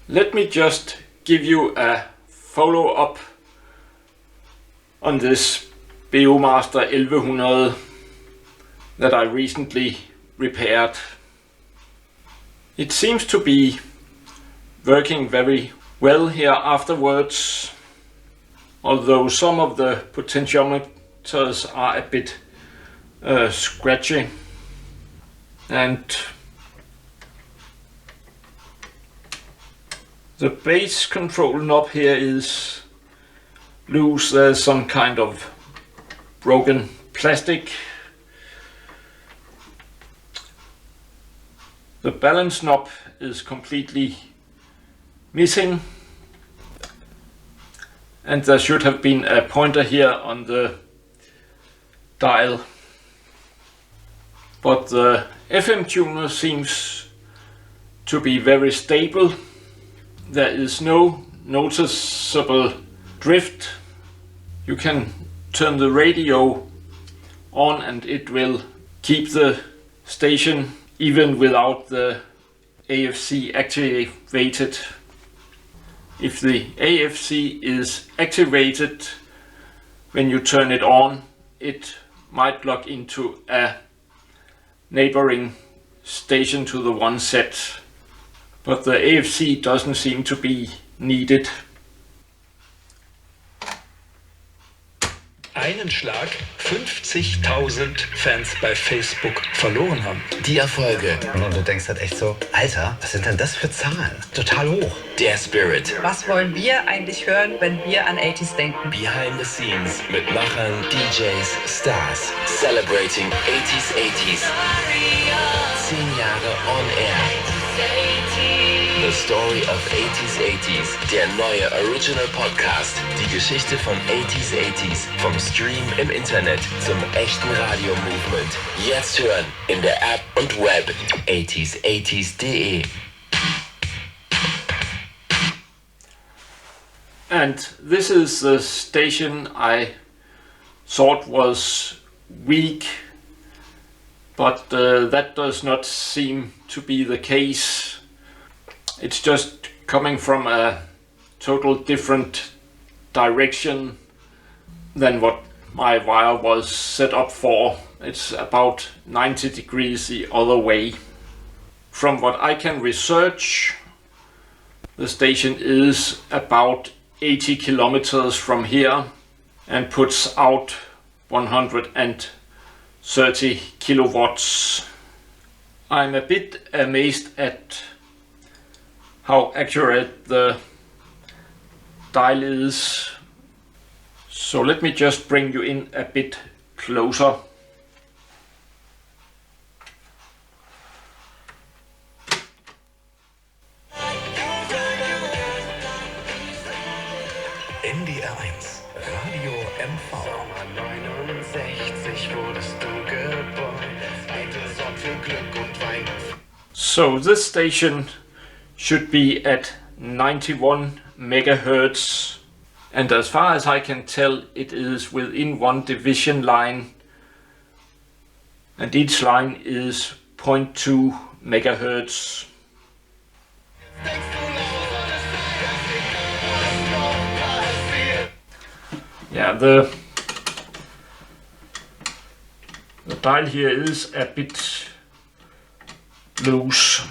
Let me just give you a follow-up on this Beomaster 1100 that I recently repaired. It seems to be working very well here afterwards, although some of the potentiometers are a bit scratchy, and the base control knob here is loose. There's some kind of broken plastic. The balance knob is completely missing, and there should have been a pointer here on the dial. But the FM tuner seems to be very stable. There is no noticeable drift. You can turn the radio on and it will keep the station even without the AFC activated. If the AFC is activated when you turn it on, it might log into a neighboring station to the one set, but the AFC doesn't seem to be needed. Einen Schlag 50.000 Fans bei Facebook verloren haben. Die Erfolge. Und du denkst halt echt so, Alter, was sind denn das für Zahlen? Total hoch. Der Spirit. Was wollen wir eigentlich hören, wenn wir an 80s denken? Behind the scenes mit Machern, DJs, Stars. Celebrating 80s. 10 Jahre on air. The Story of 80s. Der neue Original Podcast. Die Geschichte von 80s. Vom Stream im Internet zum echten Radio-Movement. Jetzt hören in der App und Web. 80s.de. And this is the station I thought was weak, but that does not seem to be the case. It's just coming from a total different direction than what my wire was set up for. It's about 90 degrees the other way. From what I can research, the station is about 80 kilometers from here and puts out 130 kilowatts. I'm a bit amazed at how accurate the dial is. So let me just bring you in a bit closer. NDR 1, Radio MV. Sommer 69 wurdest du geboren. Heute sorgt für Glück und Wein. So this station should be at 91 megahertz, and as far as I can tell, it is within one division line, and each line is 0.2 megahertz. Yeah, the dial here is a bit loose.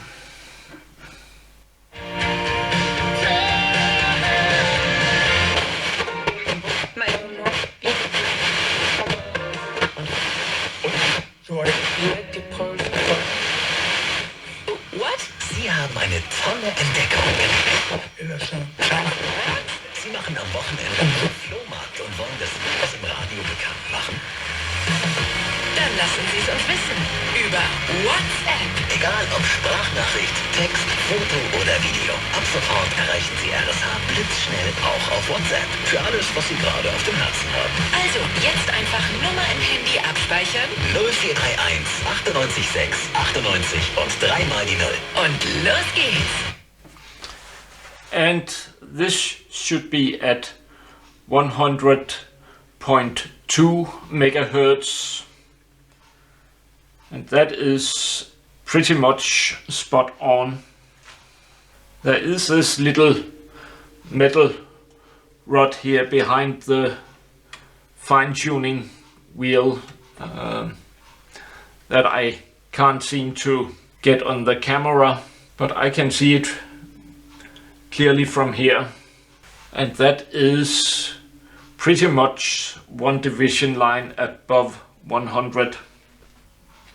What? Sie haben eine tolle Entdeckung. Sie machen am Wochenende einen Flohmarkt und wollen das im Radio bekannt machen. Dann lassen Sie es uns wissen. Über WhatsApp. Egal ob Sprachnachricht, Text, Foto oder Video. Ab sofort erreichen Sie RSH blitzschnell auch auf WhatsApp. Für alles, was Sie gerade auf dem Herzen haben. Also jetzt einfach Nummer im Handy abspeichern. 0431 98 6 98 und 3 mal die 0. Und los geht's. And this should be at 100.2 megahertz. And that is pretty much spot on. There is this little metal rod here behind the fine-tuning wheel that I can't seem to get on the camera, but I can see it clearly from here, and that is pretty much one division line above 100.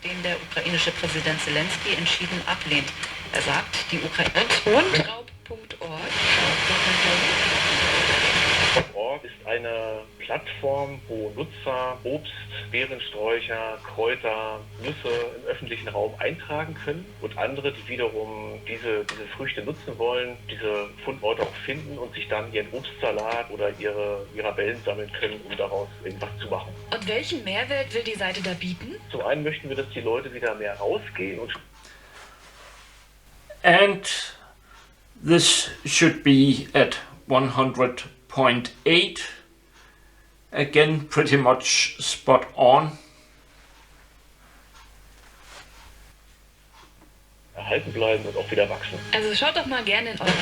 Den der ukrainische Präsident Zelensky entschieden ablehnt. Er sagt, die Ukraine Rundraub.org ist eine Plattform, wo Nutzer Obst, Beerensträucher, Kräuter, Nüsse im öffentlichen Raum eintragen können und andere, die wiederum diese Früchte nutzen wollen, diese Fundorte auch finden und sich dann ihren Obstsalat oder ihre Mirabellen sammeln können, um daraus irgendwas zu machen. Und welchen Mehrwert will die Seite da bieten? Zum einen möchten wir, dass die Leute wieder mehr rausgehen und this should be at 100.8. Again, pretty much spot on. erhalten bleiben und auch wieder wachsen. Also schaut doch mal gerne in euren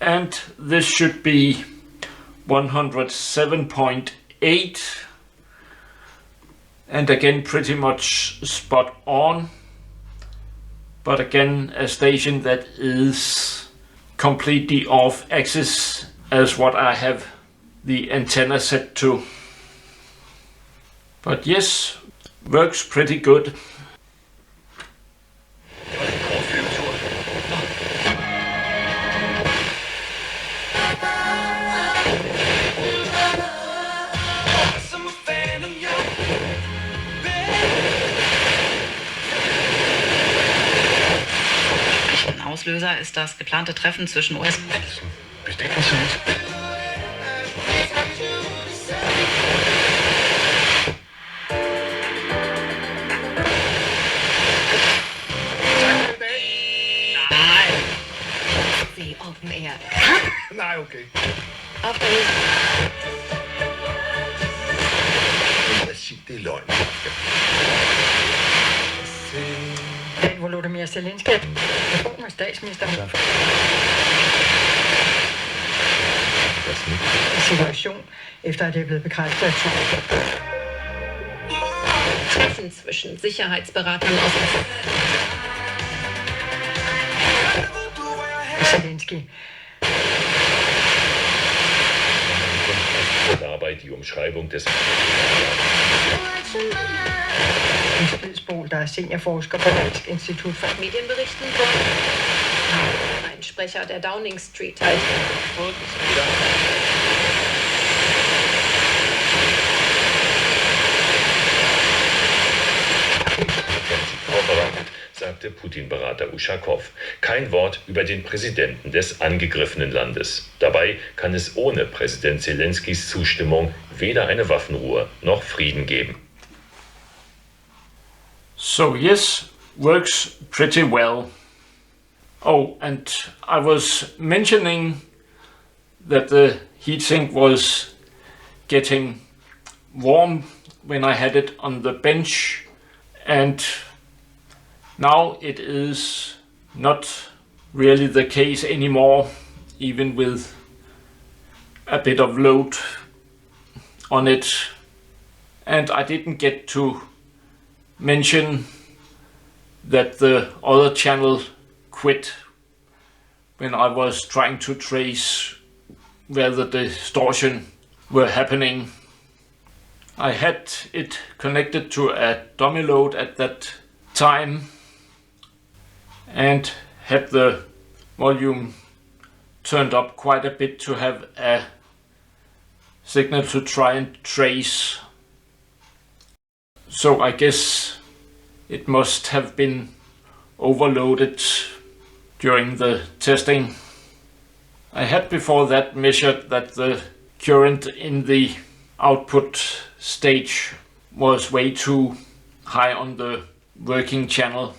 and this should be 107.8, and again pretty much spot on, but again a station that is completely off axis as what I have the antenna set to. But yes, works pretty good. Auslöser ist das geplante Treffen zwischen US. Sie Open Air. Nein, okay. Auf der Das schickt die Leute. Volodymyr Zelensky med statsministeren situation, efter at det er blevet bekræftet af Trump. Treffen zwischen Sicherheitsberatern aus Zelensky. Dabei die Umschreibung des En Spidsbol, der er seniorforsker på Dansk Institut for Medienberichten von ein Sprecher der Downing Street halt. sagte Putin-Berater Uschakow. Kein Wort über den Präsidenten des angegriffenen Landes. Dabei kann es ohne Präsident Zelenskys Zustimmung weder eine Waffenruhe noch Frieden geben. So yes, works pretty well. Oh, and I was mentioning that the heatsink was getting warm when I had it on the bench, and now it is not really the case anymore, even with a bit of load on it. And I didn't get to mention that the other channel quit when I was trying to trace where the distortion were happening. I had it connected to a dummy load at that time and had the volume turned up quite a bit to have a signal to try and trace. So I guess it must have been overloaded during the testing. I had before that measured that the current in the output stage was way too high on the working channel.